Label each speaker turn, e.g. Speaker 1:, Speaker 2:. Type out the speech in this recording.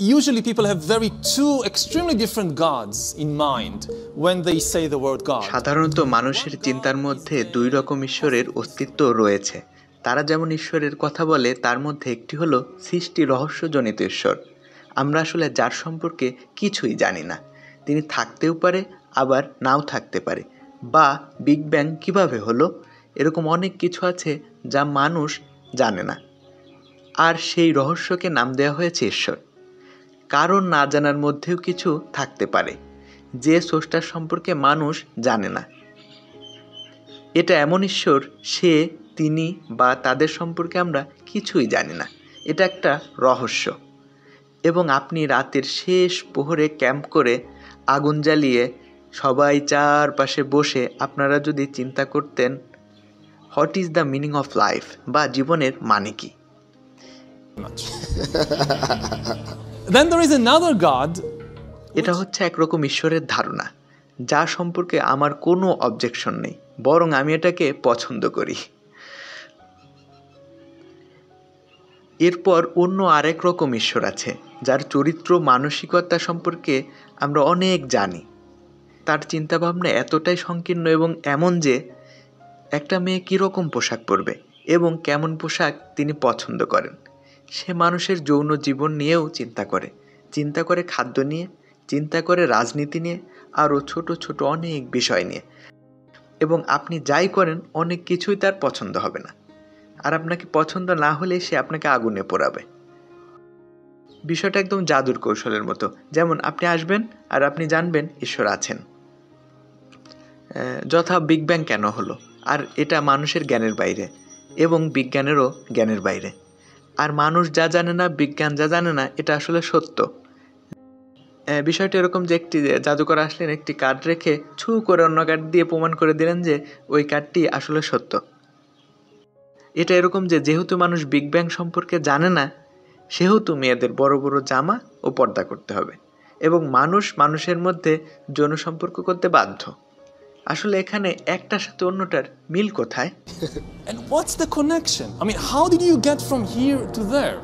Speaker 1: Usually people have two extremely different gods in mind when they say the word God.
Speaker 2: সাধারণত মানুষের চিন্তার মধ্যে দুই রকম ঈশ্বরের অস্তিত্ব রয়েছে। তারা যেমন ঈশ্বরের কথা বলে তার মধ্যে একটি হলো সৃষ্টি রহস্যজনিত ঈশ্বর। আমরা আসলে যার সম্পর্কে কিছুই জানি না। তিনি থাকতেও পারে আবার নাও থাকতে পারে, বা বিগ ব্যাং কিভাবে হলো, এরকম অনেক কিছু আছে যা মানুষ জানে না। আর সেই রহস্যকে নাম দেওয়া হয়েছে ঈশ্বর। কারণ না জানার মধ্যেও কিছু থাকতে পারে যে স্রষ্টার সম্পর্কে মানুষ জানে না। এটা এমন ঈশ্বর, তিনি বা তাদের সম্পর্কে আমরা কিছুই জানি না। এটা একটা রহস্য। এবং আপনি রাতের শেষ প্রহরে ক্যাম্প করে আগুন জ্বালিয়ে সবাই চারপাশে বসে আপনারা যদি চিন্তা করতেন what is the meaning of life, বা জীবনের মানে কি।
Speaker 1: Then there is another God.
Speaker 2: এটা হচ্ছে একরকম ঈশ্বরের ধারণা যা সম্পর্কে আমার কোনো অবজেকশন নেই, বরং আমি এটাকে পছন্দ করি। এরপর অন্য আরেক রকম ঈশ্বর আছে যার চরিত্র মানসিকতা সম্পর্কে আমরা অনেক জানি। তার চিন্তাভাবনা এতটাই সংকীর্ণ এবং এমন যে একটা মেয়ে কীরকম পোশাক পরবে এবং কেমন পোশাক তিনি পছন্দ করেন। সে মানুষের যৌন জীবন নিয়েও চিন্তা করে খাদ্য নিয়ে, চিন্তা করে রাজনীতি নিয়ে, আরও ছোট ছোট অনেক বিষয় নিয়ে। এবং আপনি যাই করেন অনেক কিছুই তার পছন্দ হবে না, আর আপনাকে পছন্দ না হলে সে আপনাকে আগুনে পোড়াবে। বিষয়টা একদম জাদুর কৌশলের মতো। যেমন আপনি আসবেন আর আপনি জানবেন ঈশ্বর আছেন। যথা বিগ ব্যাং কেন হলো, আর এটা মানুষের জ্ঞানের বাইরে এবং বিজ্ঞানেরও জ্ঞানের বাইরে। আর মানুষ যা জানে না, বিজ্ঞান যা জানে না, এটা আসলে সত্য। বিষয়টা এরকম যে একটি জাদুকর আসলেন, একটি কার্ড রেখে ছু করে অন্য কার্ড দিয়ে প্রমাণ করে দিলেন যে ওই কার্ডটি আসলে সত্য। এটা এরকম যে যেহেতু মানুষ বিগ ব্যাং সম্পর্কে জানে না, সেহেতু মেয়েদের বড় বড় জামা ও পর্দা করতে হবে, এবং মানুষের মধ্যে যৌন সম্পর্ক করতে বাধ্য। আসলে এখানে একটার সাথে অন্যটার মিল কোথায়?
Speaker 1: And what's the connection? I mean, how did you get from here to there?